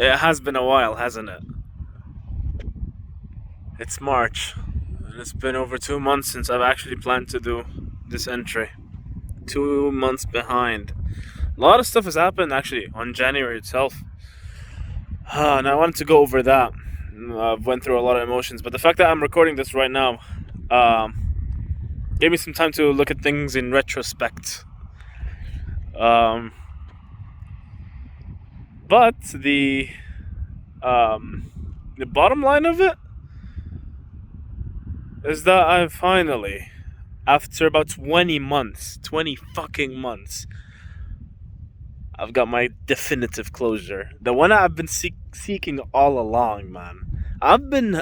It has been a while, hasn't it? It's March, and it's been over 2 months since I've actually planned to do this entry. 2 months behind. A lot of stuff has happened actually on January itself. And I wanted to go over that. I've went through a lot of emotions, but the fact that I'm recording this right now gave me some time to look at things in retrospect. Um, but the bottom line of it is that I finally, after about 20 fucking months, I've got my definitive closure. The one I've been seeking all along, man. I've been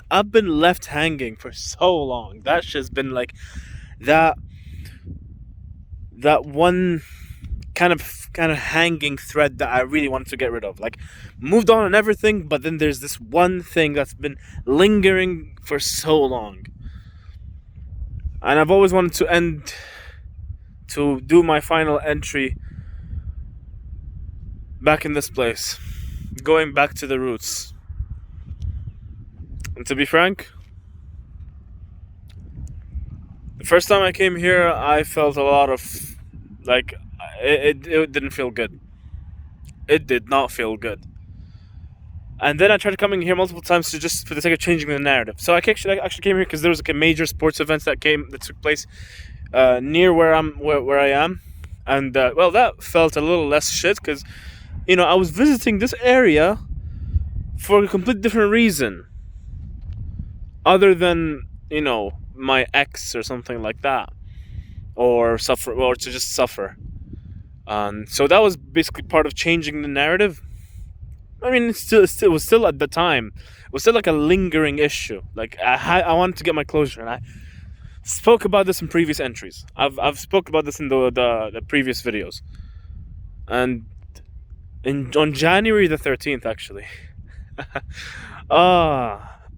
left hanging for so long. That shit's been like that one kind of hanging thread that I really wanted to get rid of. Like, moved on and everything, but then there's this one thing that's been lingering for so long. And I've always wanted to do my final entry back in this place, going back to the roots. And to be frank, the first time I came here, I felt a lot of, like, it didn't feel good. It did not feel good. And then I tried coming here multiple times to just for the sake of changing the narrative. So I actually came here because there was like a major sports event that took place near where I am, and well, that felt a little less shit because I was visiting this area for a complete different reason, other than my ex or something like that, or to just suffer. And so that was basically part of changing the narrative. I mean, it was still at the time. It was still like a lingering issue. Like I wanted to get my closure, and I spoke about this in previous entries. I've spoke about this in the previous videos, and on January the 13th, actually.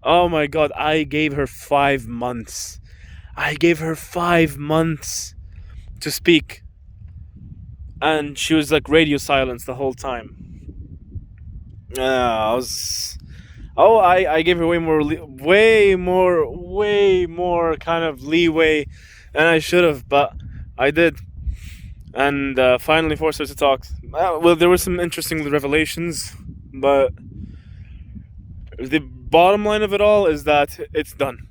Oh my God! I gave her 5 months. I gave her 5 months to speak, and she was like radio silence the whole time. I gave her way more kind of leeway than I should have, but I did, and finally forced her to talk. Well, there were some interesting revelations, but the bottom line of it all is that it's done.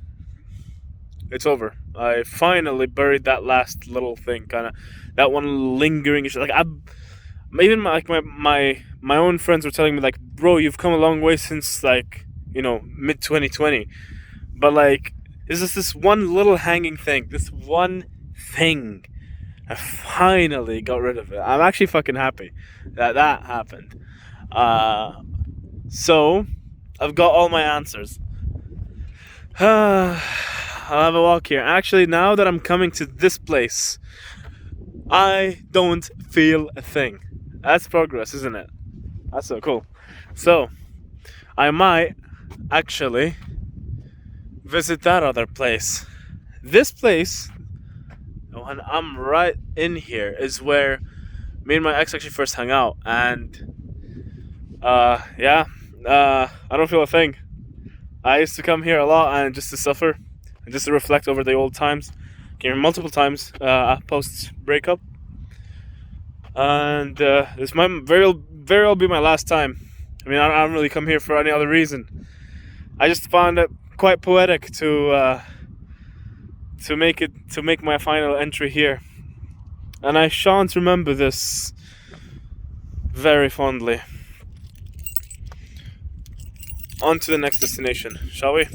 It's over. I finally buried that last little thing, kind of that one lingering issue. Like my own friends were telling me, like, bro, you've come a long way since mid 2020, but like, is this one little hanging thing, this one thing. I finally got rid of it. I'm actually fucking happy that happened. So I've got all my answers. I'll have a walk here. Actually, now that I'm coming to this place, I don't feel a thing. That's progress, isn't it? That's so cool. So I might actually visit that other place. This place, when I'm right in here, is where me and my ex actually first hung out. And I don't feel a thing. I used to come here a lot and just to suffer and just to reflect over the old times. Came here multiple times post breakup, and this might very well be my last time. I mean, I don't really come here for any other reason. I just found it quite poetic to make my final entry here, and I shan't remember this very fondly. On to the next destination, shall we?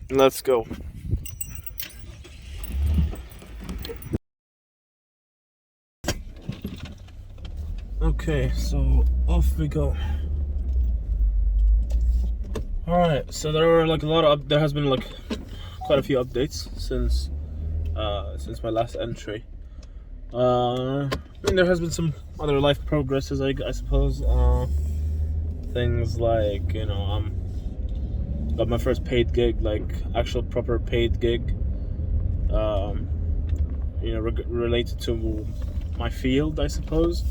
Let's go. Okay, so off we go. Alright, so there has been like quite a few updates since my last entry. I mean, there has been some other life progresses, I suppose. Things like, got my first paid gig, like actual proper paid gig, related to my field, I suppose.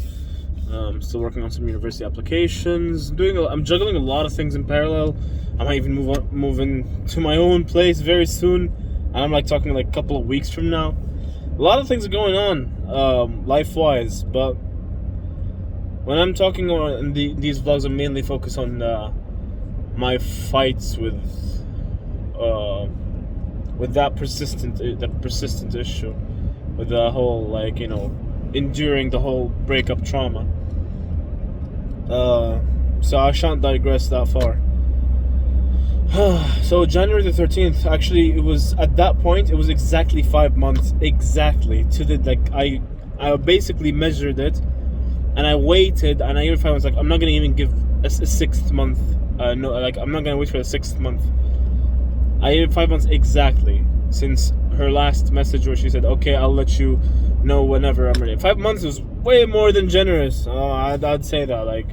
Still working on some university applications. I'm juggling a lot of things in parallel. I might even move in to my own place very soon. And I'm like talking like a couple of weeks from now. A lot of things are going on, life-wise. But when I'm talking on these vlogs, I'm mainly focused on my fights with that persistent issue, with the whole, like, you know, enduring the whole breakup trauma. So I shan't digress that far. So January the 13th, actually, it was at that point, it was exactly 5 months, exactly, to the, like, I basically measured it, and I waited, and I was like, I'm not gonna even give a 6th month, no, like, I'm not gonna wait for the 6th month. I gave 5 months exactly, since her last message where she said, okay, I'll let you know whenever I'm ready. 5 months was way more than generous. I'd say that, like,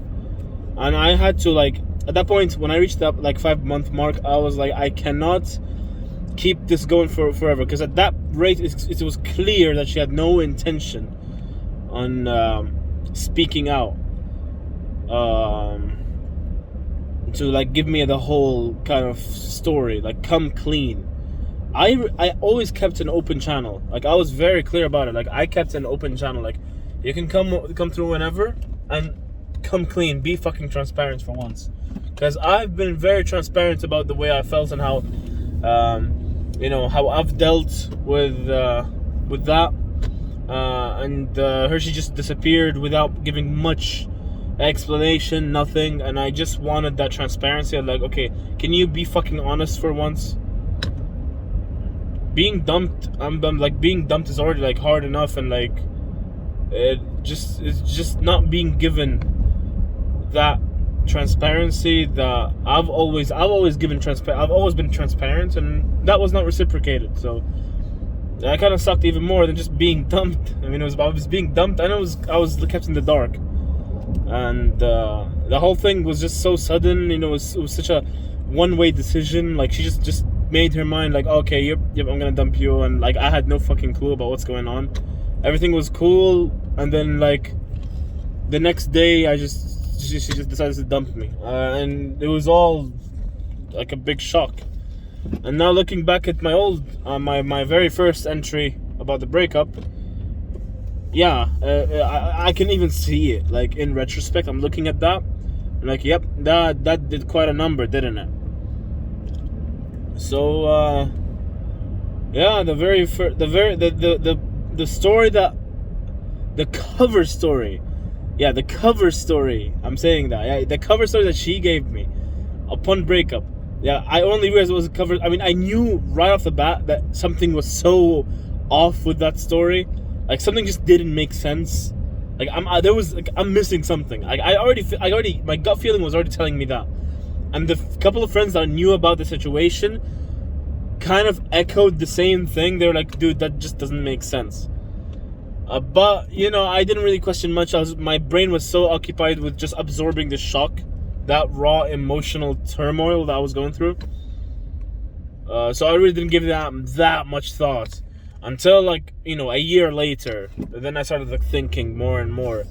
and I had to, like, at that point, when I reached that, like, 5 month mark, I was like, I cannot keep this going for forever, because at that rate, it was clear that she had no intention on speaking out, to, like, give me the whole kind of story, like, come clean. I always kept an open channel. Like, I was very clear about it. Like, I kept an open channel. Like, you can come through whenever, and come clean. Be fucking transparent for once. Because I've been very transparent about the way I felt and how, you know, how I've dealt with that. And Hershey just disappeared without giving much explanation, nothing. And I just wanted that transparency. I'm like, okay, can you be fucking honest for once? Being dumped, I'm like, being dumped is already, like, hard enough, and, like, it's just not being given that transparency that I've always been transparent, and that was not reciprocated. So that kind of sucked even more than just being dumped. I mean, I was being dumped, and I was kept in the dark, and the whole thing was just so sudden. You know, it was such a one-way decision. Like, she just made her mind, like, okay, yep, I'm gonna dump you, and, like, I had no fucking clue about what's going on. Everything was cool, and then, like, the next day, she just decided to dump me, and it was all like a big shock. And now, looking back at my old, my very first entry about the breakup, yeah, I can even see it. Like, in retrospect, I'm looking at that, I'm like, yep, that did quite a number, didn't it? So, yeah, the story that, the cover story, yeah, the cover story, I'm saying that, yeah, the cover story that she gave me upon breakup, yeah, I only realized it was a cover. I mean, I knew right off the bat that something was so off with that story, like, something just didn't make sense. Like, I'm missing something. Like, I already, my gut feeling was already telling me that. And the couple of friends that knew about the situation kind of echoed the same thing. They were like, dude, that just doesn't make sense. But, you know, I didn't really question much. My brain was so occupied with just absorbing the shock, that raw emotional turmoil that I was going through. So I really didn't give that much thought until, like, you know, a year later. Then I started, like, thinking more and more.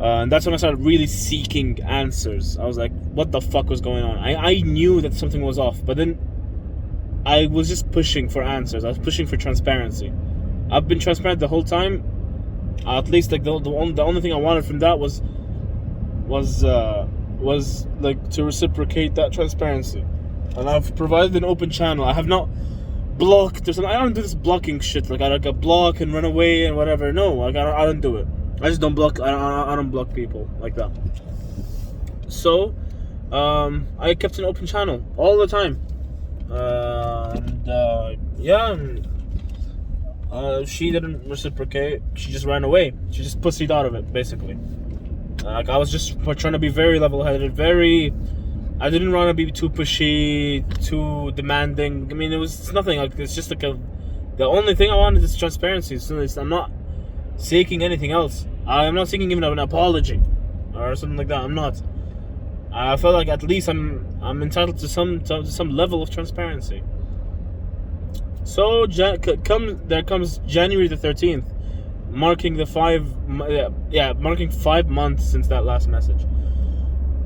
And that's when I started really seeking answers. I was like, what the fuck was going on? I knew that something was off, but then I was just pushing for answers. I was pushing for transparency. I've been transparent the whole time. At least, like, the only thing I wanted from that was like, to reciprocate that transparency. And I've provided an open channel. I have not blocked or something. I don't do this blocking shit. Like, I like a block and run away and whatever. No, like, I don't do it. I just don't block. I don't block people like that. So, I kept an open channel all the time. Yeah. She didn't reciprocate. She just ran away. She just pussied out of it, basically. Like, I was just trying to be very level-headed, I didn't want to be too pushy, too demanding. I mean, it's nothing. Like, it's just like the only thing I wanted is transparency. So I'm not seeking anything else. I'm not seeking even an apology or something like that. I'm not. I felt like at least I'm entitled to some level of transparency. So there comes January the 13th. marking the marking 5 months since that last message.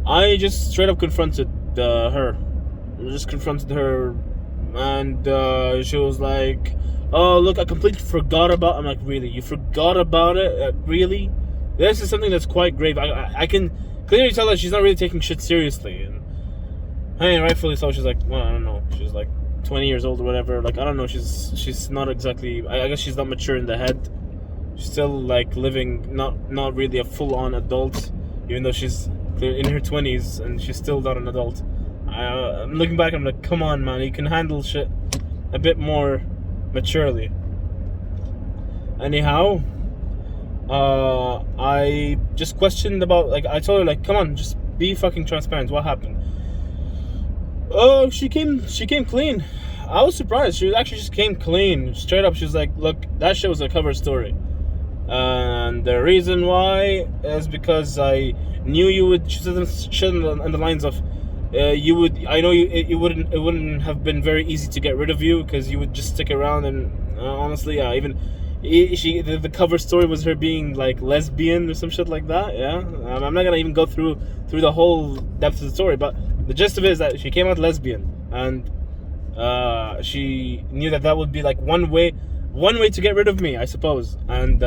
I just straight up confronted her. Just confronted her, and she was like, "Oh, look, I completely forgot about." I'm like, "Really? You forgot about it? Really? This is something that's quite grave. I can clearly tell that she's not really taking shit seriously." And I mean, rightfully so. She's like, well, I don't know. She's like 20 years old or whatever. Like, I don't know. She's not exactly. I guess she's not mature in the head. She's still like living, not really a full on adult, even though she's in her 20s and she's still not an adult. I'm looking back. I'm like, come on, man. You can handle shit a bit more maturely. Anyhow, I just questioned about, like, I told her, like, come on, just be fucking transparent. What happened? Oh, she came clean. I was surprised. She actually just came clean, straight up. She was like, look, that shit was a cover story, and the reason why is because I knew you would. She said shit on the lines of, you would. I know it wouldn't have been very easy to get rid of you because you would just stick around. And honestly, yeah, even the cover story was her being like lesbian or some shit like that. Yeah, I'm not gonna even go through the whole depth of the story, but the gist of it is that she came out lesbian, and she knew that would be like one way to get rid of me, I suppose. And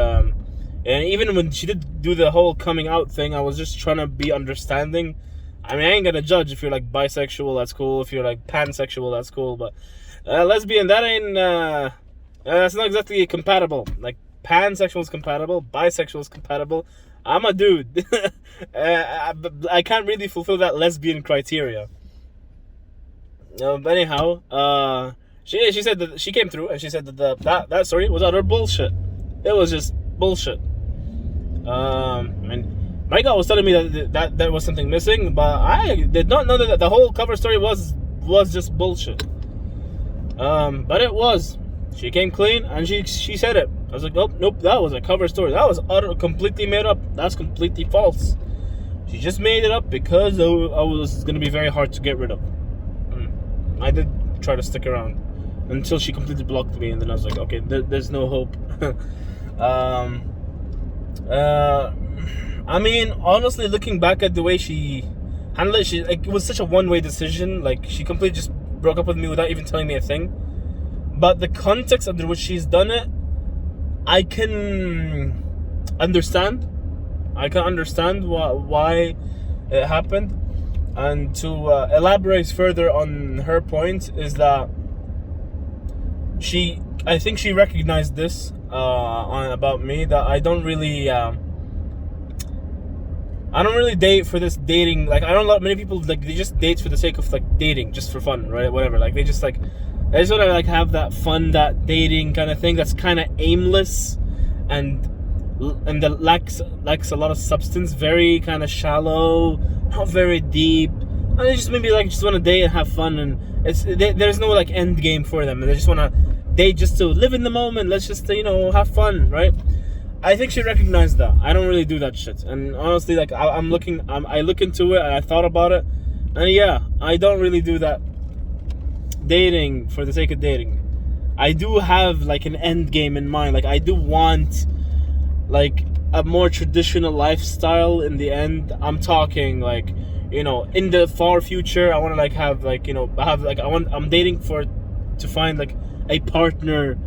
even when she did do the whole coming out thing, I was just trying to be understanding. I mean, I ain't gonna judge. If you're like bisexual, that's cool. If you're like pansexual, that's cool. But lesbian, that ain't. That's not exactly compatible. Like, pansexual is compatible, bisexual is compatible. I'm a dude. I can't really fulfill that lesbian criteria. But anyhow, she said that she came through, and she said that that story was utter bullshit. It was just bullshit. And my guy was telling me that there was something missing, but I did not know that the whole cover story was just bullshit. But it was. She came clean, and she said it. I was like, nope, that was a cover story. That was completely made up. That's completely false. She just made it up because I was going to be very hard to get rid of. I did try to stick around until she completely blocked me, and then I was like, okay, there's no hope. I mean, honestly, looking back at the way she handled it, it was such a one-way decision. Like, she completely just broke up with me without even telling me a thing. But the context under which she's done it, I can understand. I can understand why it happened. And to elaborate further on her point is that I think she recognized this about me, that I don't really date for this dating. Like, I don't know, many people, like, they just date for the sake of, like, dating, just for fun, right? Whatever. Like, they just, like, I just want to, like, have that fun, that dating kind of thing that's kind of aimless and that lacks a lot of substance, very kind of shallow, not very deep. And they just maybe, like, just want to date and have fun, and there's no, like, end game for them, and they just want to date just to live in the moment. Let's just, have fun, right? I think she recognized that. I don't really do that shit, and honestly, like, I look into it, and I thought about it, and yeah, I don't really do that. Dating for the sake of dating. I do have, like, an end game in mind. Like, I do want, like, a more traditional lifestyle in the end. I'm talking, like, in the far future, I want to, like, have, like, I'm dating to find, like, a partner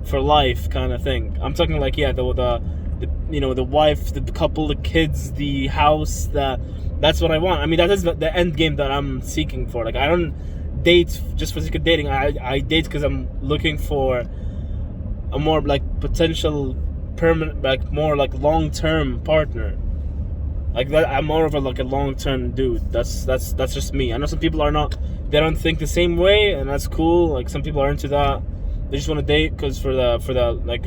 for life kind of thing. I'm talking, like, yeah, the wife, the couple, the kids, the house. That's what I want. I mean, that is the end game that I'm seeking for. Like, I don't date just for the sake of dating. I date because I'm looking for a more, like, potential permanent, like, more, like, long-term partner. Like, that, I'm more of a, like, a long-term dude. That's just me. I know some people they don't think the same way, and that's cool. Like, some people are into that. They just want to date because for the like,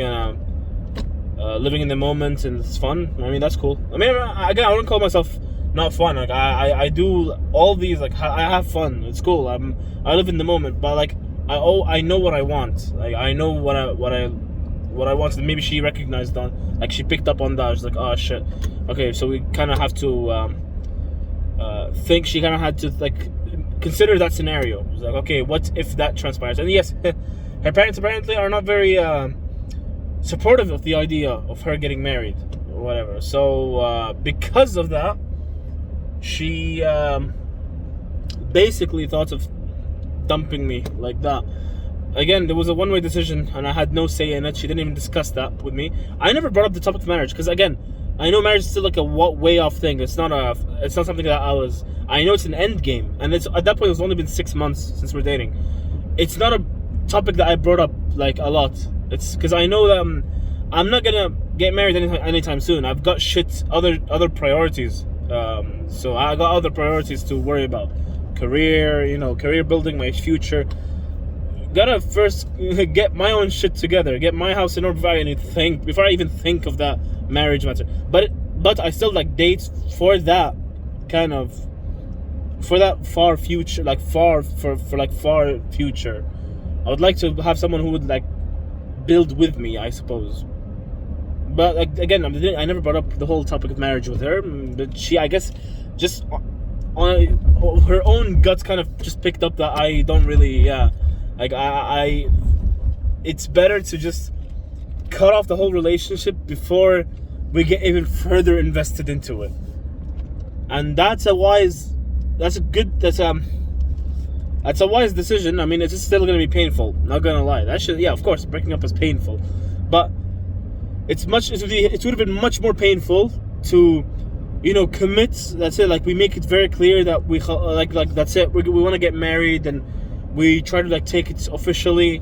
living in the moment, and it's fun. I mean, that's cool. I mean, again, I wouldn't call myself not fun. Like, I do all these, like, I have fun. It's cool. I live in the moment, but, like, I know what I want. Like, I know what I want. And maybe she recognized that. Like, she picked up on that. She's like, oh shit. Okay, so we kind of have to think. She kind of had to, like, consider that scenario. It's like, okay, what if that transpires? And yes, her parents apparently are not very supportive of the idea of her getting married or whatever. So because of that, she basically thought of dumping me like that. Again, there was a one-way decision, and I had no say in it. She didn't even discuss that with me. I never brought up the topic of marriage because, again, I know marriage is still like a way off thing. It's not something that I know it's an end game, and it's at that point it's only been 6 months since we're dating. It's not a topic that I brought up like a lot. It's because I know that I'm not gonna get married anytime soon. I've got other priorities. So I got other priorities to worry about. Career building, my future. Gotta first get my own shit together, get my house in order before I even think of that marriage matter. But I still like dates for that far future, like far future. I would like to have someone who would like build with me, I suppose. But like, again, I never brought up the whole topic of marriage with her. But she, I guess, just on her own guts kind of just picked up that I don't really, like it's better to just cut off the whole relationship before we get even further invested into it. And that's a wise decision. I mean, it's just still going to be painful, not going to lie. Of course, breaking up is painful. But it would have been much more painful to, commit. That's it. Like, we make it very clear that we like that's it. We want to get married, and we try to like take it officially,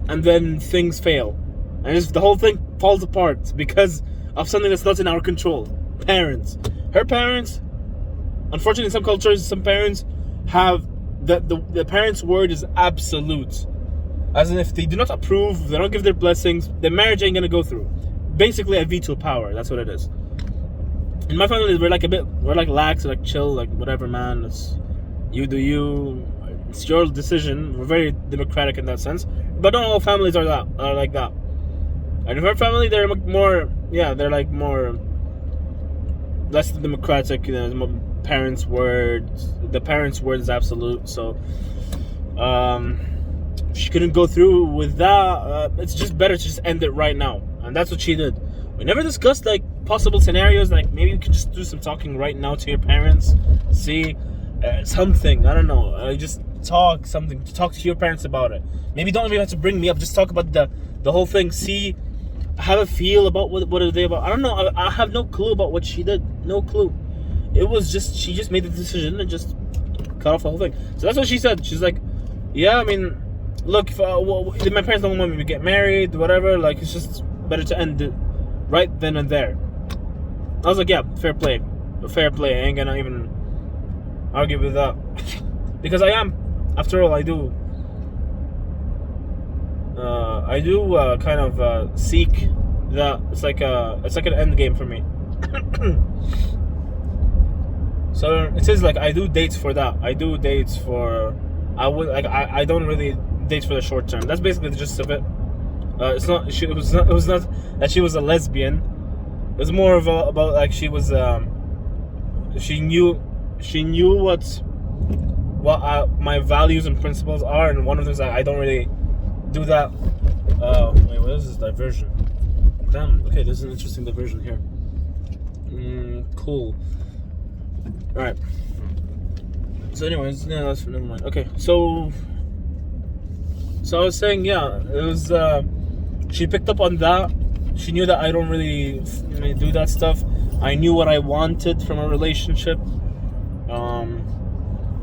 and then things fail, and the whole thing falls apart because of something that's not in our control. Her parents. Unfortunately, in some cultures, some parents have the parents' word is absolute. As in, if they do not approve, they don't give their blessings, the marriage ain't gonna go through. Basically, a veto power. That's what it is. In my family, we're like lax, like chill, like whatever, man. It's you do you. It's your decision. We're very democratic in that sense. But not all families are like that. And in her family, they're more, they're like more less democratic. Parents' words. The parents' word is absolute. So, she couldn't go through with that. It's just better to just end it right now, and that's what she did. We never discussed like possible scenarios. Like maybe you could just do some talking right now to your parents. See something. I don't know. Just talk to your parents about it. Maybe don't even have to bring me up. Just talk about the whole thing. See, have a feel about what are they about. I don't know. I have no clue about what she did. No clue. It was just she just made the decision and just cut off the whole thing. So that's what she said. She's like, yeah, I mean, look, if my parents don't want me to get married, whatever. Like, it's just better to end it right then and there. I was like, yeah, fair play. I ain't gonna even argue with that because I am. After all, I do kind of seek that. It's like an end game for me. So it is like I do dates for that. I do dates for. I don't really date for the short term. That's basically the gist of it. It was not that she was a lesbian. It was more of about like she was. She knew what my values and principles are, and one of them is I don't really do that. Wait, what is this diversion? Damn. Okay, there's an interesting diversion here. Cool. All right. So, anyways, that's never mind. Okay, so I was saying, it was. She picked up on that. She knew that I don't really do that stuff. I knew what I wanted from a relationship.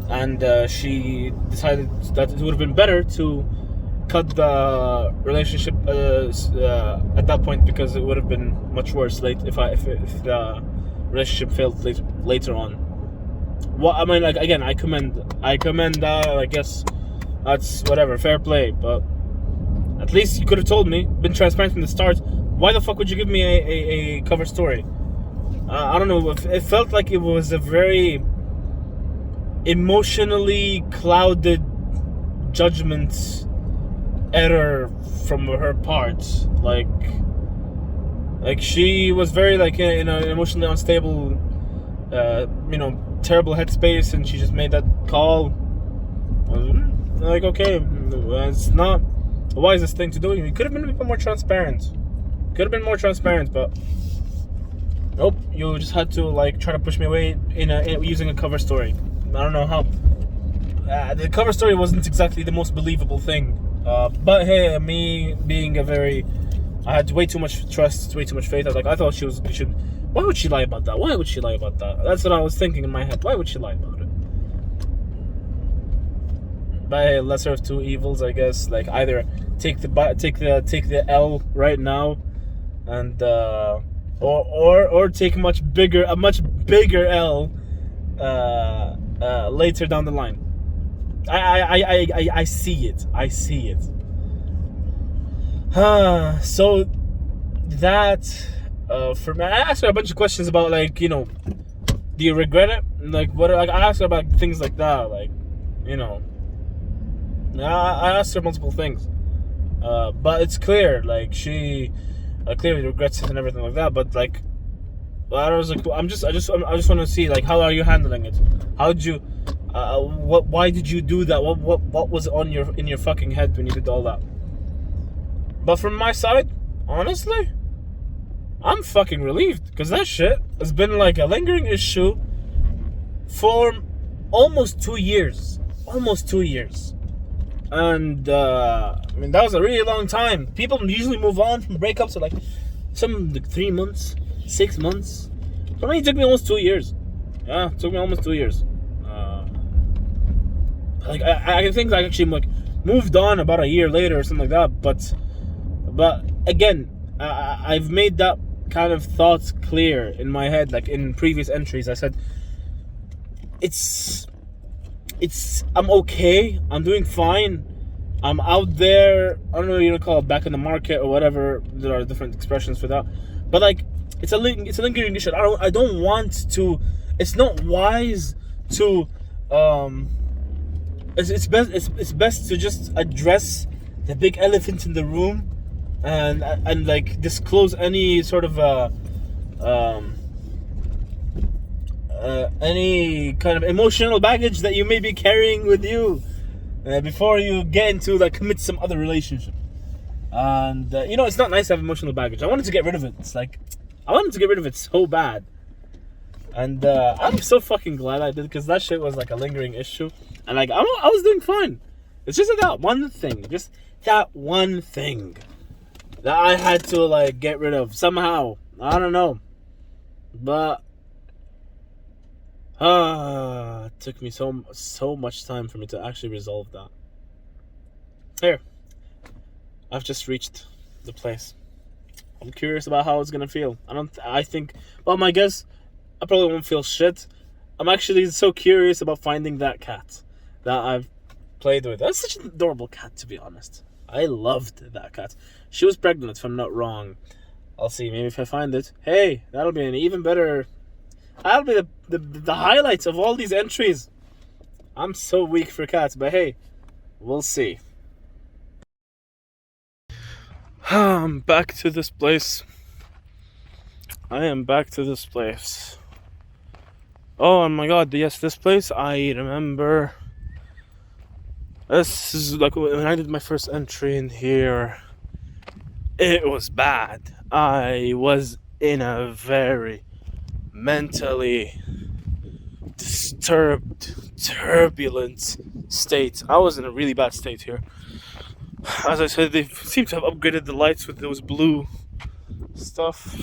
And she decided that it would have been better to cut the relationship at that point because it would have been much worse if the relationship failed later on. Well, I mean, like, again, I commend that. I guess that's whatever, fair play. But at least you could have told me, been transparent from the start. Why the fuck would you give me a cover story? I don't know. It felt like it was a very emotionally clouded judgment error from her part. Like she was very like in an emotionally unstable, terrible headspace, and she just made that call. Like, okay, it's not the wisest thing to do. You could have been a bit more transparent. Could have been more transparent, but nope. You just had to like try to push me away using a cover story. I don't know how. The cover story wasn't exactly the most believable thing. But hey, me being I had way too much trust, way too much faith. I thought she should. Why would she lie about that? Why would she lie about that? That's what I was thinking in my head. Why would she lie about it? But hey, lesser of two evils, I guess. Like either take the L right now, and or take a much bigger L later down the line. I see it. So that for me, I asked her a bunch of questions about like, you know, do you regret it? Like what? Like I asked her about things like that. Like, you know, I asked her multiple things. But it's clear, like she clearly regrets it and everything like that. But like, I was like, I just want to see like, how are you handling it? How did you? Why did you do that? What was in your fucking head when you did all that? But from my side, honestly, I'm fucking relieved because that shit has been like a lingering issue for almost 2 years. And I mean, that was a really long time. People usually move on from breakups to like some like 3 months, 6 months. For me, it took me almost 2 years. Yeah, it took me almost 2 years. Like I think I actually like moved on about a year later or something like that. But again, I've made that kind of thoughts clear in my head. Like in previous entries, I said it's I'm okay. I'm doing fine. I'm out there. I don't know what you call it, back in the market or whatever. There are different expressions for that. But like it's a lingering issue. I don't want to. It's not wise to. It's best to just address the big elephant in the room, and like disclose any sort of any kind of emotional baggage that you may be carrying with you before you get into like commit some other relationship. And you know, it's not nice to have emotional baggage. I wanted to get rid of it. It's like I wanted to get rid of it so bad. And I'm so fucking glad I did, because that shit was like a lingering issue. And like I was doing fine. It's just that one thing that I had to like get rid of somehow. I don't know, but it took me so much time for me to actually resolve that. Here, I've just reached the place. I'm curious about how it's gonna feel. I think, well, my guess, I probably won't feel shit. I'm actually so curious about finding that cat that I've played with. That's such an adorable cat, to be honest. I loved that cat. She was pregnant, if I'm not wrong. I'll see, maybe if I find it. Hey, that'll be an even better. That'll be the highlights of all these entries. I'm so weak for cats, but hey, we'll see. I'm back to this place. I am back to this place. Oh my god, yes, this place, I remember. This is like when I did my first entry in here. It was bad. I was in a very mentally disturbed, turbulent state. I was in a really bad state here. As I said, they seem to have upgraded the lights with those blue stuff.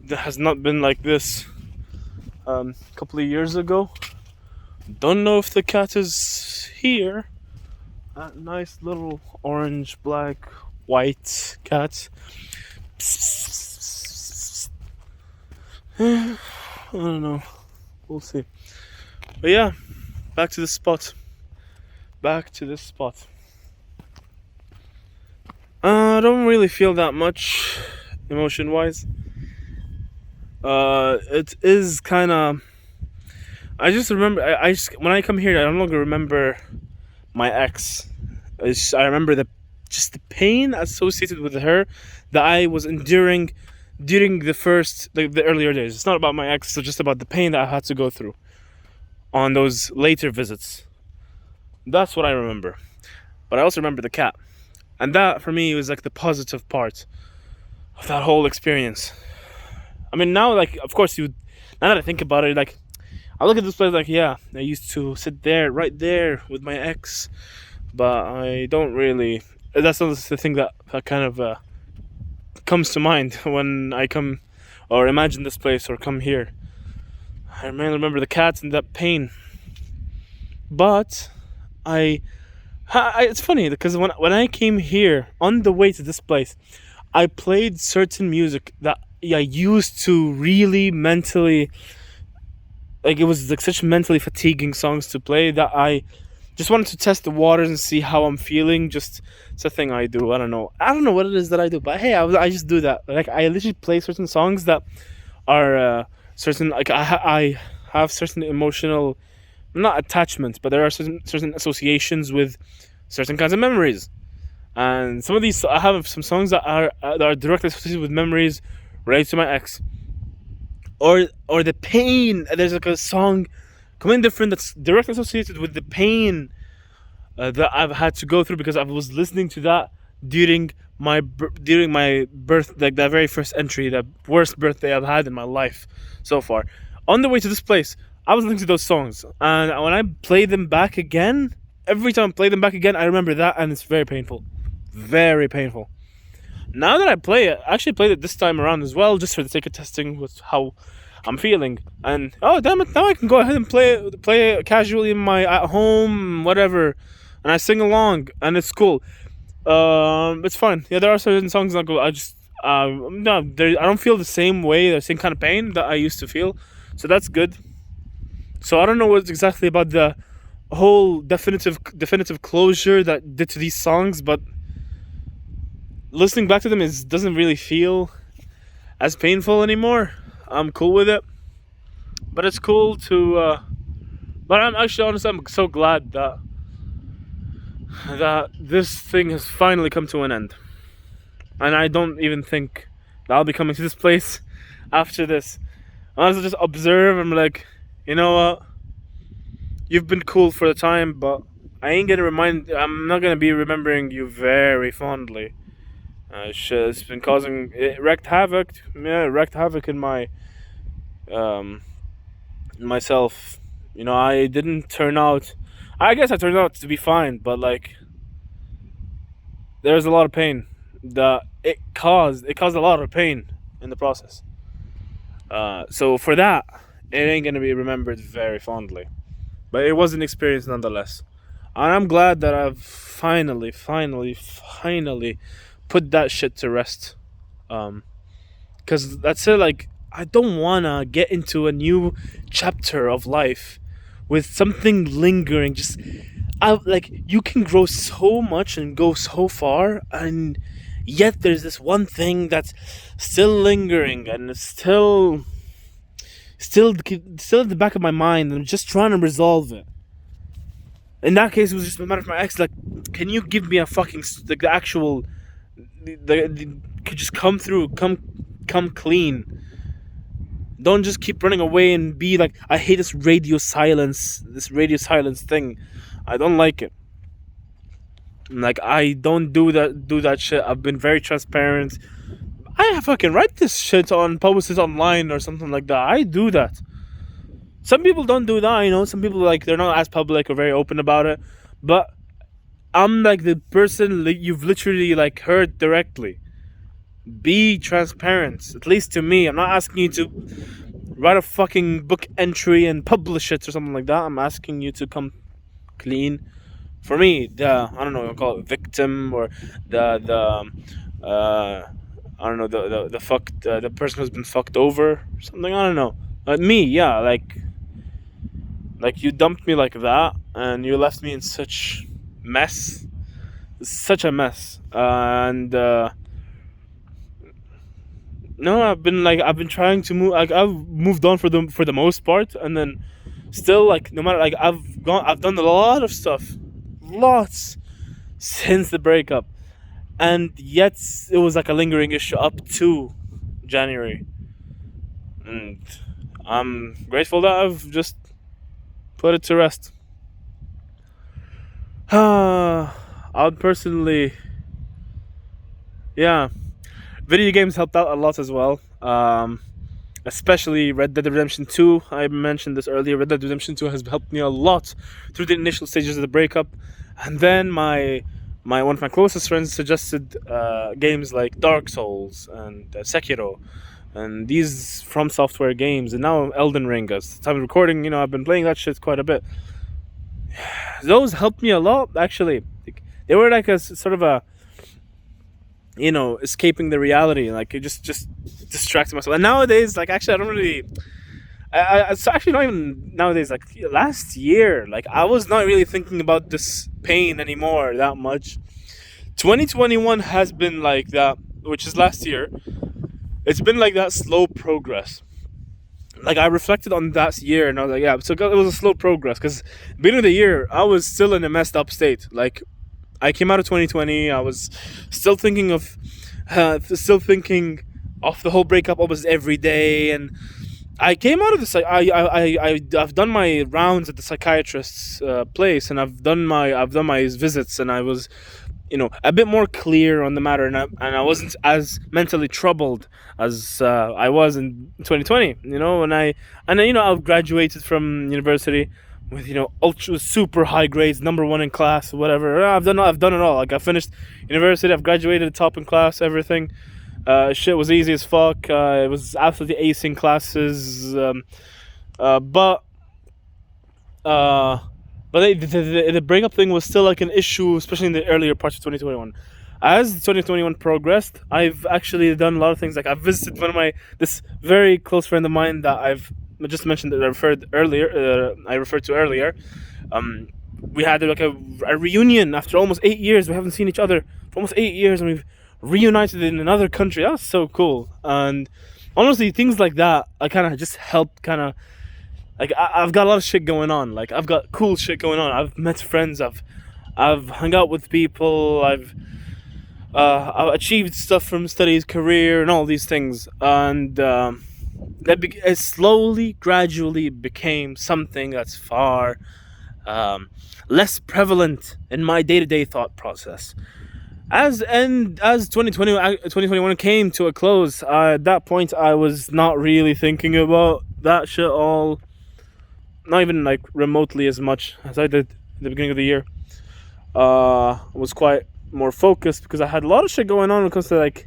That has not been like this a couple of years ago. Don't know if the cat is here. That nice little orange, black, white cat. I don't know. We'll see. But yeah, back to this spot. I don't really feel that much emotion-wise. It is kind of. I just remember. I just, when I come here, I no longer remember my ex. I remember the pain associated with her that I was enduring during the earlier days. It's not about my ex. It's just about the pain that I had to go through on those later visits. That's what I remember. But I also remember the cat, and that for me was like the positive part. of that whole experience. I mean, now, like, of course, now that I think about it, like, I look at this place like, yeah, I used to sit there, right there, with my ex, but I don't really. That's not the thing that kind of comes to mind when I come or imagine this place or come here. I mainly remember the cats and that pain. But it's funny because when I came here on the way to this place, I played certain music that I used to really mentally, like, it was like such mentally fatiguing songs to play that I just wanted to test the waters and see how I'm feeling. Just, it's a thing I do. I don't know what it is that I do, but hey, I just do that. Like, I literally play certain songs that are certain, like, I have certain emotional, not attachments, but there are certain associations with certain kinds of memories. And some of these, I have some songs that are directly associated with memories related to my ex, or the pain. There's like a song, Coming Different, that's directly associated with the pain that I've had to go through because I was listening to that during my birth, like that very first entry, the worst birthday I've had in my life so far. On the way to this place, I was listening to those songs, and when I play them back again, every time I play them back again, I remember that, and it's very painful, very painful. Now that I play it, I actually played it this time around as well, just for the sake of testing with how I'm feeling. And oh damn it, now I can go ahead and play it casually in my at home, whatever, and I sing along, and it's cool. It's fine. Yeah, there are certain songs that go. I just no, I don't feel the same way, the same kind of pain that I used to feel. So that's good. So I don't know what's exactly about the whole definitive closure that did to these songs, but listening back to them doesn't really feel as painful anymore. I'm cool with it, but it's cool to. But I'm actually, honestly, I'm so glad that this thing has finally come to an end, and I don't even think that I'll be coming to this place after this. I'll just observe. I'm like, you know what? You've been cool for the time, but I'm not gonna be remembering you very fondly. It's been causing, it wreaked havoc. Yeah, it wreaked havoc in myself. You know, I didn't turn out. I guess I turned out to be fine, but like, there's a lot of pain that it caused. It caused a lot of pain in the process. So for that, it ain't gonna be remembered very fondly. But it was an experience nonetheless. And I'm glad that I've finally put that shit to rest. Because that's it, like, I don't wanna get into a new chapter of life with something lingering. Like, you can grow so much and go so far, and yet there's this one thing that's still lingering, and it's still at the back of my mind, and I'm just trying to resolve it. In that case, it was just a matter of my ex. Like, can you give me a fucking, like, the actual, could just come through, come clean. Don't just keep running away and be like, I hate this radio silence thing. I don't like it. Like, I don't do that shit. I've been very transparent. I fucking write this shit post it online or something like that. I do that. Some people don't do that, you know. Some people, like, they're not as public or very open about it. But I'm like the person that you've literally, like, heard directly. Be transparent, at least to me. I'm not asking you to write a fucking book entry and publish it or something like that. I'm asking you to come clean. For me, I don't know, I'll call it victim, or I don't know, the person who's been fucked over or something. I don't know. Me, yeah, like you dumped me like that, and you left me in such a mess, and no, I've been trying to move. Like, I've moved on for the most part, and then still, like, no matter, like, I've done a lot of stuff, lots, since the breakup, and yet it was like a lingering issue up to January, and I'm grateful that I've just put it to rest. I'd personally, yeah. Video games helped out a lot as well. Especially Red Dead Redemption 2. I mentioned this earlier. Red Dead Redemption 2 has helped me a lot through the initial stages of the breakup. And then my one of my closest friends suggested games like Dark Souls and Sekiro and these From Software games, and now Elden Ring. As the time of recording, I've been playing that shit quite a bit. Those helped me a lot, actually. They were like a sort of a, escaping the reality. Like, it just distracting myself. And nowadays, like, actually, I don't really. It's actually not even nowadays. Like last year, like I was not really thinking about this pain anymore that much. 2021 has been like that, which is last year. It's been like that slow progress. Like I reflected on that year, and I was like, yeah, so it was a slow progress because beginning of the year, I was still in a messed up state. Like I came out of 2020, I was still thinking of the whole breakup almost every day, and I came out of this. I've done my rounds at the psychiatrist's place, and I've done my visits, and I was, a bit more clear on the matter, and I wasn't as mentally troubled as I was in 2020. I've graduated from university with ultra super high grades, number one in class, whatever. I've done it all. Like I finished university, I've graduated top in class, everything. Shit was easy as fuck. It was absolutely acing classes. But the breakup thing was still like an issue, especially in the earlier parts of 2021. As 2021 progressed, I've actually done a lot of things. Like I've visited this very close friend of mine that I've just mentioned, that I referred to earlier. We had like a reunion after almost 8 years. We haven't seen each other for almost 8 years, and we've reunited in another country. That was so cool. And honestly, things like that, I kind of just helped like I've got a lot of shit going on. Like I've got cool shit going on. I've met friends. I've hung out with people. I've achieved stuff from studies, career, and all these things. And it slowly, gradually became something that's far less prevalent in my day-to-day thought process. As 2021 came to a close, at that point I was not really thinking about that shit all, not even like remotely as much as I did at the beginning of the year. I was quite more focused because I had a lot of shit going on when it comes to like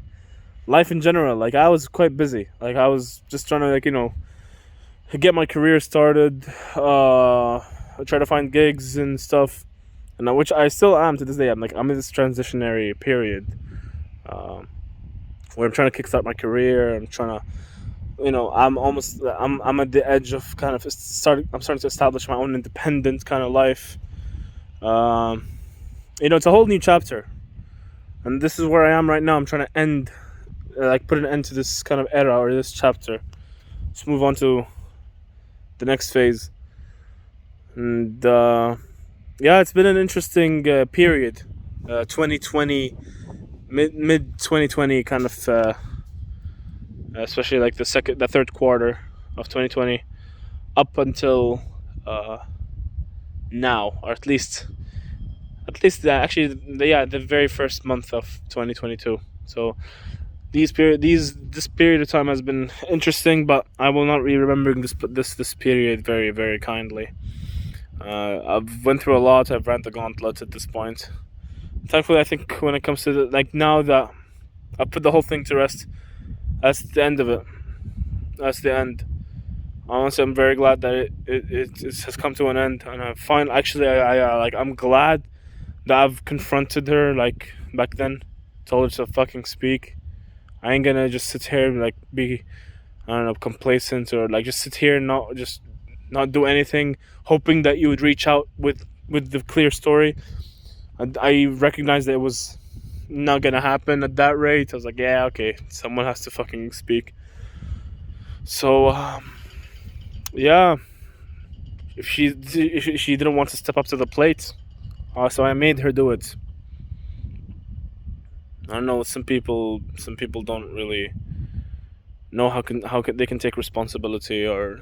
life in general. Like I was quite busy. Like I was just trying to get my career started, try to find gigs and stuff. And which I still am to this day. I'm in this transitionary period where I'm trying to kickstart my career. I'm trying to, I'm at the edge of kind of I'm starting to establish my own independent kind of life. It's a whole new chapter, and this is where I am right now. I'm trying to put an end to this kind of era or this chapter. Let's move on to the next phase, and. Yeah, it's been an interesting period. 2020, mid 2020, kind of, especially like the third quarter of 2020, up until now, or at least the very first month of 2022. So this period of time has been interesting, but I will not be remembering this period very, very kindly. I've went through a lot. I've ran the gauntlet at this point. Thankfully, I think when it comes to now that I put the whole thing to rest, that's the end of it. That's the end. Honestly, I'm very glad that it has come to an end, and I find I'm glad that I've confronted her like back then, told her to fucking speak. I ain't gonna just sit here and like be, I don't know, complacent, or like just sit here and not do anything, hoping that you would reach out with the clear story. And I recognized that it was not gonna happen at that rate. I was like, yeah, okay, someone has to fucking speak. So yeah, if she didn't want to step up to the plate, so I made her do it. I don't know, some people don't really know how they can take responsibility, or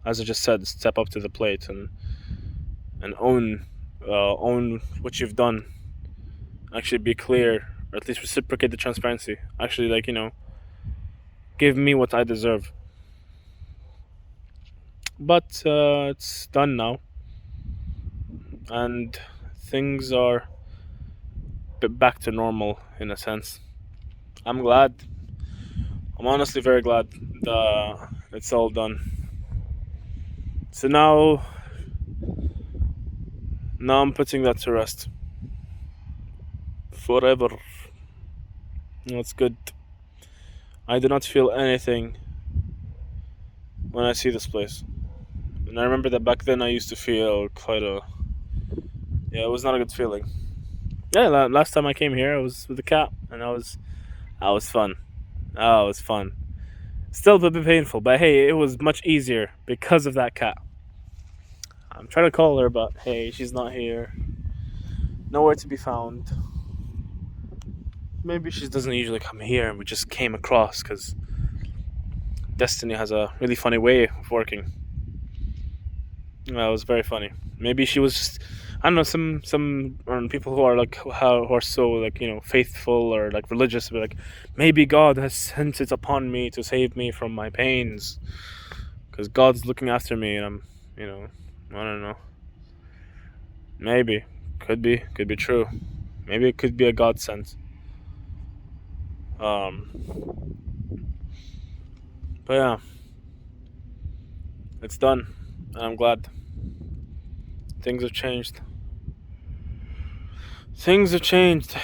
as I just said, step up to the plate and own what you've done. Actually be clear or at least reciprocate the transparency. Actually, like, give me what I deserve. But it's done now, and things are back to normal in a sense. I'm glad. I'm honestly very glad that it's all done. So now I'm putting that to rest forever. That's good. I do not feel anything when I see this place. And I remember that back then I used to feel it was not a good feeling. Yeah, last time I came here, I was with the cat, and I was fun. Oh, it was fun. Still a bit painful, but hey, it was much easier because of that cat. I'm trying to call her, but hey, she's not here. Nowhere to be found. Maybe she doesn't usually come here, and we just came across because Destiny has a really funny way of working. That was very funny. Maybe she was just, I don't know, some people who are who are so faithful or like religious, but like maybe God has sent it upon me to save me from my pains, because God's looking after me, and I'm I don't know. Maybe could be true. Maybe it could be a God sent. But yeah, it's done, and I'm glad. Things have changed. Things have changed.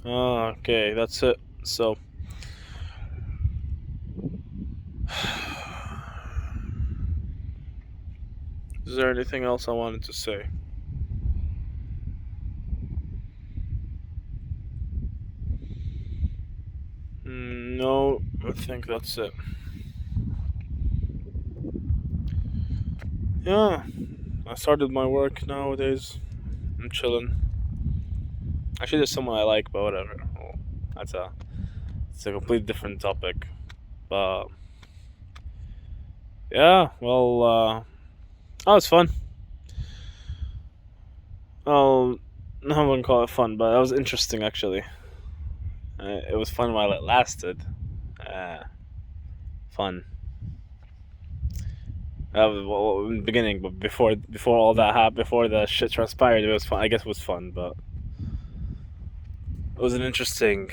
Okay, that's it. So, is there anything else I wanted to say? No, I think that's it. Yeah, I started my work nowadays. I'm chilling. Actually, there's someone I like, but whatever. Well, it's a completely different topic. But yeah, well, that was fun. Oh, I wouldn't call it fun, but that was interesting actually. It was fun while it lasted. Fun. Well, in the beginning, but before all that happened, before the shit transpired, it was fun. I guess it was fun, but it was an interesting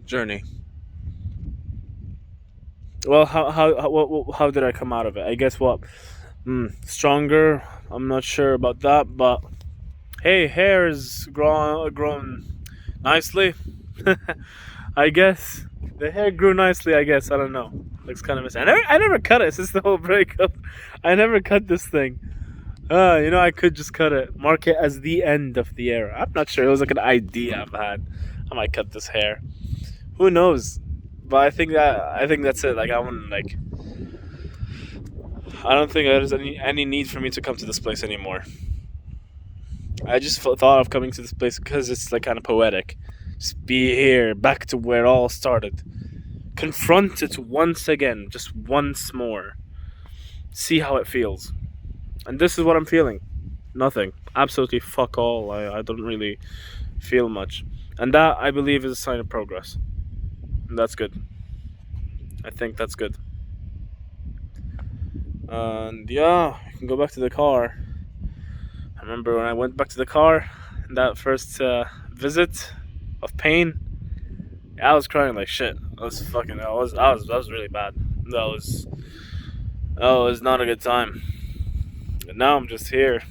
journey. Well, how did I come out of it? I guess what stronger. I'm not sure about that, but hey, hair is grown nicely. I guess the hair grew nicely. I guess I don't know. Looks kind of I never cut it since the whole breakup. I never cut this thing. I could just cut it, mark it as the end of the era. I'm not sure. It was like an idea I've had. I might cut this hair. Who knows? But I think that's it. Like I wouldn't like. I don't think there's any need for me to come to this place anymore. I just thought of coming to this place because it's like kind of poetic. Just be here, back to where it all started. Confront it once again, just once more. See how it feels. And this is what I'm feeling. Nothing. Absolutely fuck all. I don't really feel much. And that, I believe, is a sign of progress. And that's good. I think that's good. And yeah, you can go back to the car. I remember when I went back to the car, that first visit of pain, I was crying like shit. That was really bad. That was not a good time. And now I'm just here,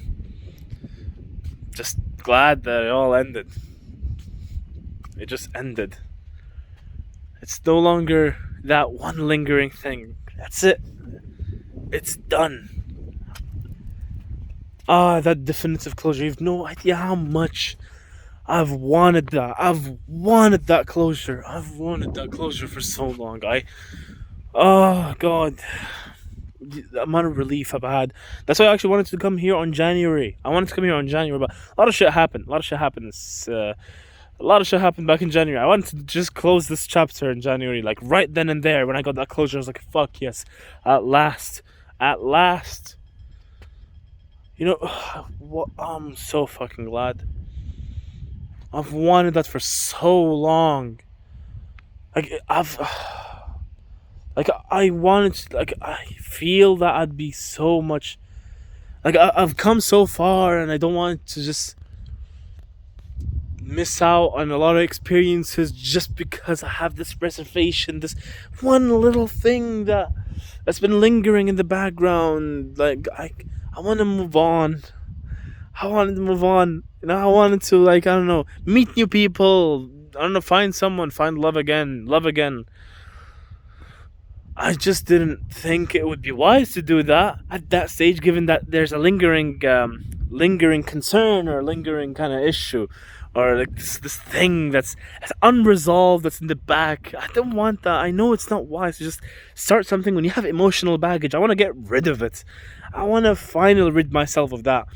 just glad that it all ended. It just ended. It's no longer that one lingering thing. That's it. It's done. That definitive closure. You've no idea how much I've wanted that. I've wanted that closure. I've wanted that closure for so long. Oh God, the amount of relief I've had. That's why I actually wanted to come here on January. I wanted to come here on January, but a lot of shit happened. A lot of shit happened back in January. I wanted to just close this chapter in January, like right then and there. When I got that closure, I was like, fuck yes, at last. You know, what? I'm so fucking glad. I've wanted that for so long. Like I've, like I wanted, like I feel that I'd be so much. Like I've come so far, and I don't want to just miss out on a lot of experiences just because I have this reservation, this one little thing that's been lingering in the background. Like I want to move on. I wanted to move on. You know, I wanted to, like, I don't know, meet new people. I don't know, find someone, find love again, love again. I just didn't think it would be wise to do that at that stage, given that there's a lingering concern or lingering kind of issue, or like this thing that's unresolved, that's in the back. I don't want that. I know it's not wise to just start something when you have emotional baggage. I want to get rid of it. I want to finally rid myself of that.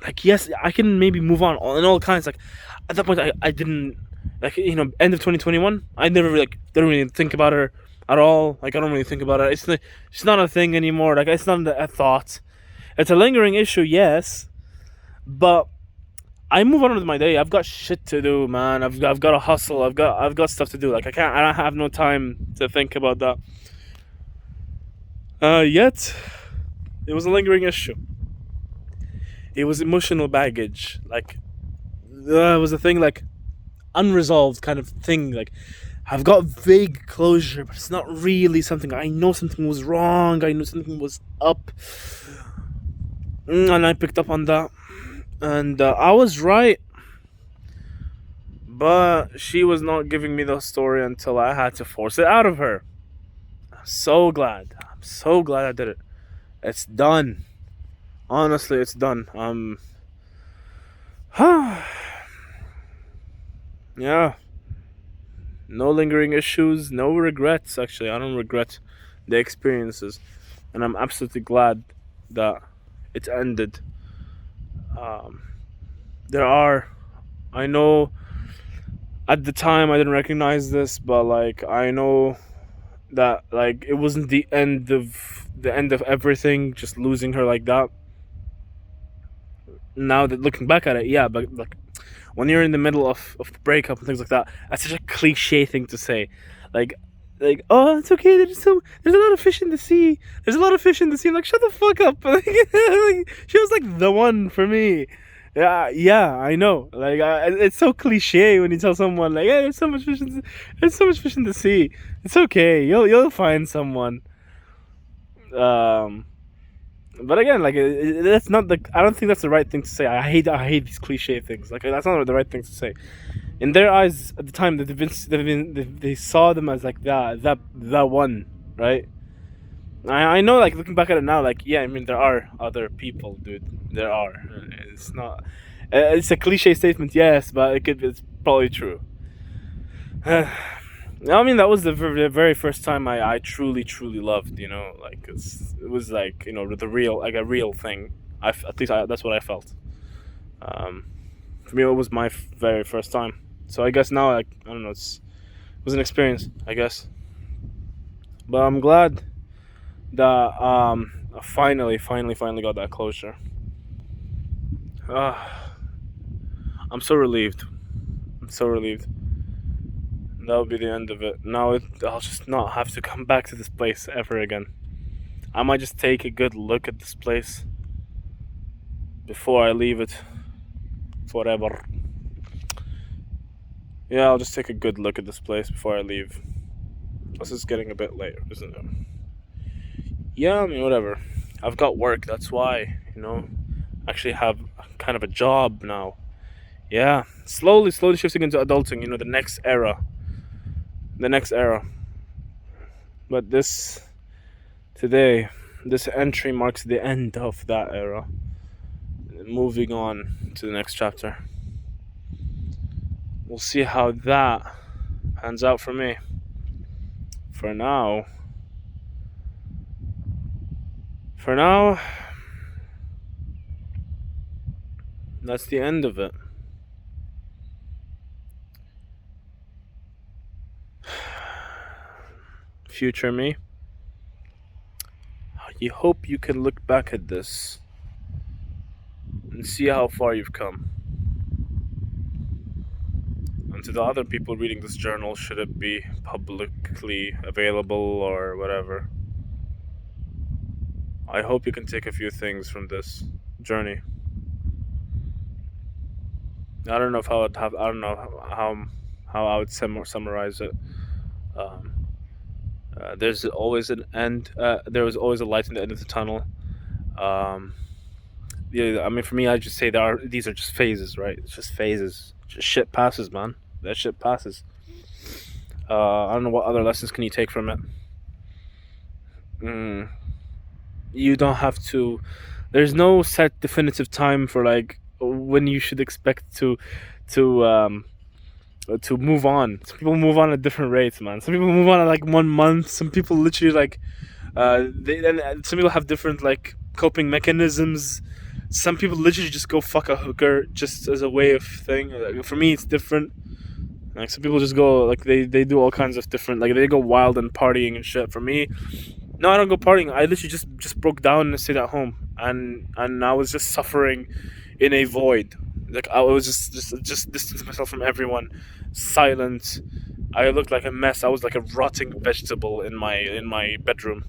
Like, yes, I can maybe move on in all kinds. Like, at that point, I didn't, like, end of 2021. I never really, like, didn't really think about her at all. Like, I don't really think about it. It's not a thing anymore. Like, it's not a thought. It's a lingering issue, yes, but I move on with my day. I've got shit to do, man. I've got to hustle. I've got stuff to do. Like, I don't have no time to think about that. Yet it was a lingering issue. It was emotional baggage. Like, it was a thing, like, unresolved kind of thing. Like, I've got vague closure, but it's not really something. I know something was wrong. I know something was up, and I picked up on that, and I was right. But she was not giving me the story until I had to force it out of her. I'm so glad. I'm so glad I did it. It's done. Honestly, it's done. Yeah. No lingering issues, no regrets, actually. I don't regret the experiences. And I'm absolutely glad that it ended. Um, there are, I know at the time I didn't recognize this, but like, I know that, like, it wasn't the end of everything, just losing her like that. Now that looking back at it, yeah, but like, when you're in the middle of the breakup and things like that, that's such a cliche thing to say. Like, oh, it's okay. There's a lot of fish in the sea. There's a lot of fish in the sea. I'm like, shut the fuck up. Like, she was like the one for me. Yeah, I know. Like, it's so cliche when you tell someone like, "Hey, there's so much fish in the sea." It's okay. You'll find someone. Um, but again, like, that's not the. I don't think that's the right thing to say. I hate these cliche things. Like, that's not the right thing to say. In their eyes at the time, they saw them as like that one, right? I know, like, looking back at it now, like, yeah, I mean, there are other people, dude. There are. It's not. It's a cliche statement, yes, but it's probably true. I mean, that was the very first time I truly loved. Like, it was like, the real, like, a real thing. At least that's what I felt. Um, for me, it was my very first time. So I guess now, like, I don't know, it was an experience, I guess. But I'm glad that I finally got that closure. Uh, I'm so relieved. I'm so relieved. That would be the end of it. Now I'll just not have to come back to this place ever again. I might just take a good look at this place before I leave it forever. Yeah, I'll just take a good look at this place before I leave. Plus, it's getting a bit late, isn't it? Yeah, I mean, whatever. I've got work, that's why, actually have kind of a job now. Yeah, slowly shifting into adulting, the next era. The next era. But this entry marks the end of that era. Moving on to the next chapter. We'll see how that pans out for me. For now, that's the end of it. Future me, you hope you can look back at this and see how far you've come. And to the other people reading this journal, should it be publicly available or whatever, I hope you can take a few things from this journey. I don't know if I would have. I don't know how I would summarize it. Um, there's always an end. There was always a light in the end of the tunnel. Um, yeah, I mean, for me, I just say these are just phases, right? It's just phases. Just shit passes, man. That shit passes. I don't know what other lessons can you take from it. You don't have to. There's no set definitive time for like when you should expect to move on. Some people move on at different rates, man. Some people move on at like 1 month. Some people literally like some people have different like coping mechanisms. Some people literally just go fuck a hooker just as a way of thing. Like, for me, it's different. Like some people just go like they do all kinds of different, like they go wild and partying and shit. For me, no, I don't go partying. I literally just broke down and stayed at home, and I was just suffering in a void. Like I was just distance myself from everyone, silent. I looked like a mess. I was like a rotting vegetable in my bedroom.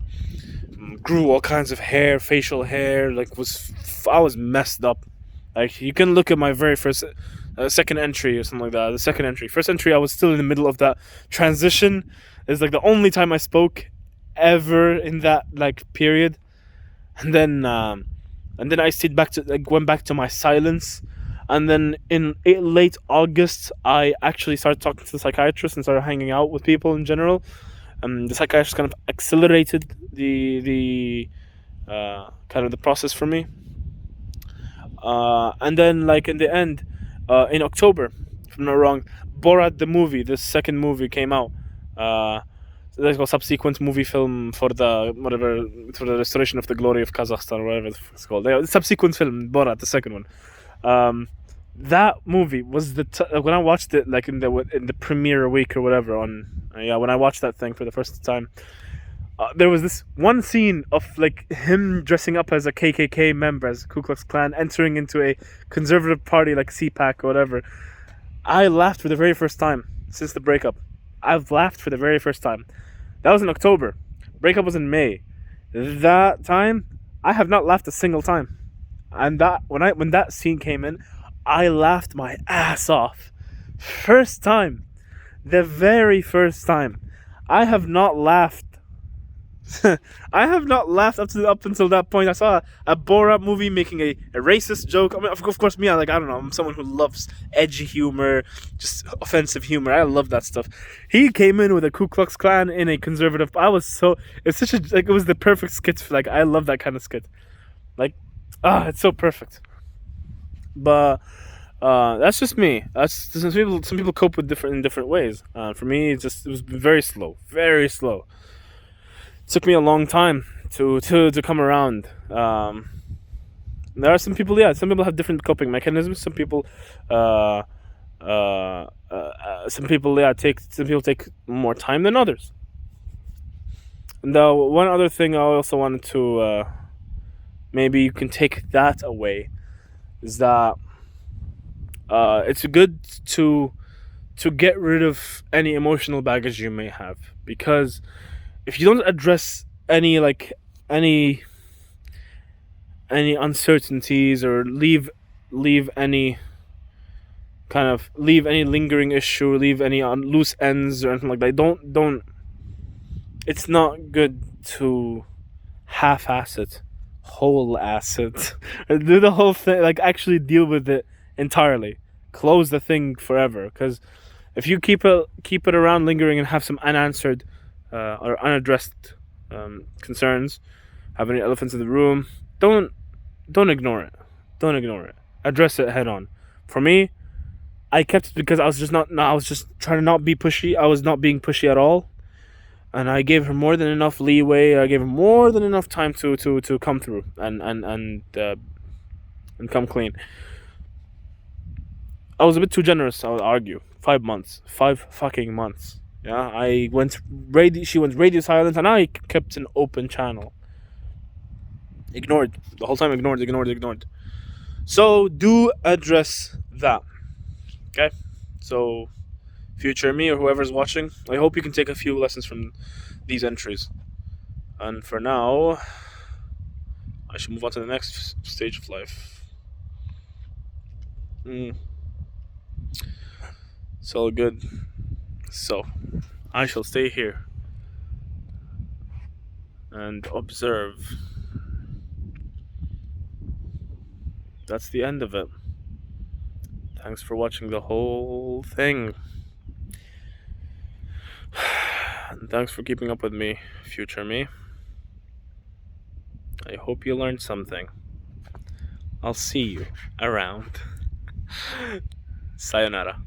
Grew all kinds of hair, facial hair. Like I was messed up. Like you can look at my very first. Second entry or something like that. The second entry. First entry, I was still in the middle of that transition. It's like the only time I spoke ever in that like period, and then I stayed back to like went back to my silence, and then in late August, I actually started talking to the psychiatrist and started hanging out with people in general. The psychiatrist kind of accelerated the kind of the process for me. And then like in the end. In October, if I'm not wrong, Borat the movie, the second movie came out. So there's a subsequent movie film for the restoration of the glory of Kazakhstan, or whatever it's called. The subsequent film, Borat, the second one. That movie was when I watched it, like in the premiere week or whatever. When I watched that thing for the first time. There was this one scene of like him dressing up as a KKK member, as Ku Klux Klan, entering into a conservative party like CPAC or whatever. I laughed for the very first time since the breakup. I've laughed for the very first time. That was in October. Breakup was in May. That time, I have not laughed a single time. And that when that scene came in, I laughed my ass off. First time. The very first time. I have not laughed. I have not laughed up until that point. I saw a Borat movie making a racist joke. I mean, of course, me, I don't know. I'm someone who loves edgy humor, just offensive humor. I love that stuff. He came in with a Ku Klux Klan in a conservative. It's such a like. It was the perfect skit. Like I love that kind of skit. Like, it's so perfect. But that's just me. That's some people cope with in different ways. For me, it was very slow, very slow. Took me a long time to come around. There are some people have different coping mechanisms. Some people take more time than others. And one other thing I also wanted to maybe you can take that away is that it's good to get rid of any emotional baggage you may have, because if you don't address any uncertainties or leave any lingering issue, leave any loose ends or anything like that, don't. It's not good to half-ass it, whole-ass it, do the whole thing. Like actually deal with it entirely. Close the thing forever, because if you keep it around lingering and have some unanswered or unaddressed concerns, have any elephants in the room, don't ignore it. Don't ignore it. Address it head on. For me, I kept it because I was just trying to not be pushy. I was not being pushy at all, and I gave her more than enough leeway. I gave her more than enough time to come through and come clean. I was a bit too generous, I would argue. 5 months. 5 fucking months. Yeah, she went radio silent, and I kept an open channel. Ignored. The whole time ignored. So do address that. Okay? So future me or whoever's watching, I hope you can take a few lessons from these entries. And for now, I should move on to the next stage of life. It's all good. So, I shall stay here and observe. That's the end of it. Thanks for watching the whole thing. And thanks for keeping up with me, future me. I hope you learned something. I'll see you around. Sayonara.